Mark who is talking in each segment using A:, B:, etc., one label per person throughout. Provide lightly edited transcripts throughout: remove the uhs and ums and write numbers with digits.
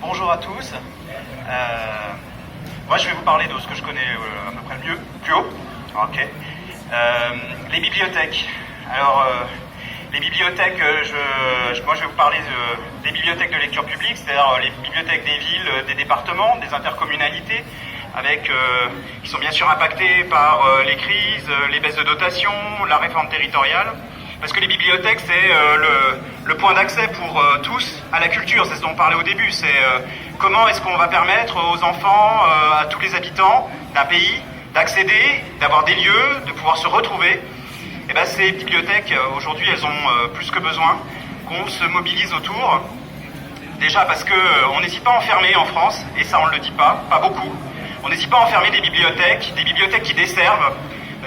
A: Bonjour à tous. Moi, je vais vous parler de ce que je connais à peu près le mieux, plus haut. Ok. Les bibliothèques. Alors, les bibliothèques, moi, je vais vous parler des bibliothèques de lecture publique, c'est-à-dire les bibliothèques des villes, des départements, des intercommunalités, qui sont bien sûr impactées par les crises, les baisses de dotation, la réforme territoriale. Parce que les bibliothèques, c'est le point d'accès pour tous à la culture, c'est ce dont on parlait au début. C'est comment est-ce qu'on va permettre aux enfants, à tous les habitants d'un pays, d'accéder, d'avoir des lieux, de pouvoir se retrouver. Et bien ces bibliothèques, aujourd'hui, elles ont plus que besoin qu'on se mobilise autour. Déjà parce qu'on n'hésite pas à enfermer en France, et ça on ne le dit pas beaucoup. On n'hésite pas à enfermer des bibliothèques qui desservent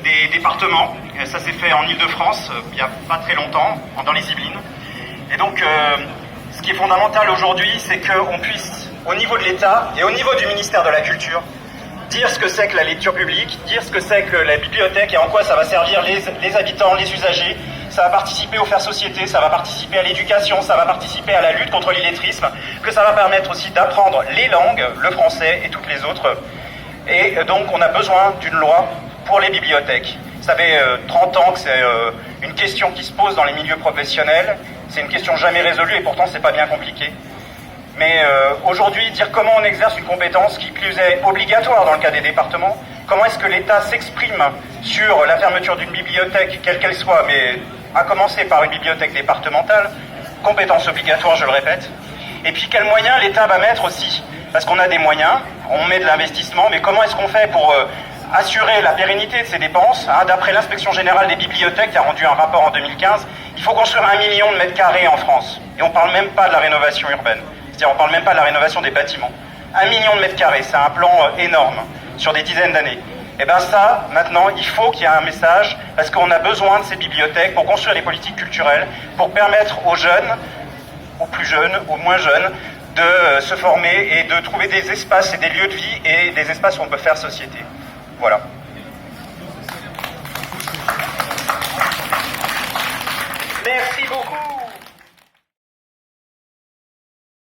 A: des départements. Ça s'est fait en Ile-de-France il n'y a pas très longtemps, dans les Yvelines. Et donc, ce qui est fondamental aujourd'hui, c'est qu'on puisse, au niveau de l'État et au niveau du ministère de la Culture, dire ce que c'est que la lecture publique, dire ce que c'est que la bibliothèque et en quoi ça va servir les habitants, les usagers. Ça va participer au faire société, ça va participer à l'éducation, ça va participer à la lutte contre l'illettrisme, que ça va permettre aussi d'apprendre les langues, le français et toutes les autres. Et donc, on a besoin d'une loi pour les bibliothèques. Ça fait 30 ans que c'est une question qui se pose dans les milieux professionnels. C'est une question jamais résolue et pourtant c'est pas bien compliqué. Mais aujourd'hui, dire comment on exerce une compétence qui plus est obligatoire dans le cas des départements, comment est-ce que l'État s'exprime sur la fermeture d'une bibliothèque, quelle qu'elle soit, mais à commencer par une bibliothèque départementale, compétence obligatoire, je le répète. Et puis quels moyens l'État va mettre aussi, parce qu'on a des moyens, on met de l'investissement, mais comment est-ce qu'on fait pour assurer la pérennité de ces dépenses, d'après l'inspection générale des bibliothèques qui a rendu un rapport en 2015, il faut construire 1 million de mètres carrés en France. Et on ne parle même pas de la rénovation urbaine. C'est-à-dire on ne parle même pas de la rénovation des bâtiments. 1 million de mètres carrés, c'est un plan énorme, sur des dizaines d'années. Et bien ça, maintenant, il faut qu'il y ait un message, parce qu'on a besoin de ces bibliothèques pour construire les politiques culturelles, pour permettre aux jeunes, aux plus jeunes, aux moins jeunes, de se former et de trouver des espaces et des lieux de vie et des espaces où on peut faire société. Voilà. Merci beaucoup.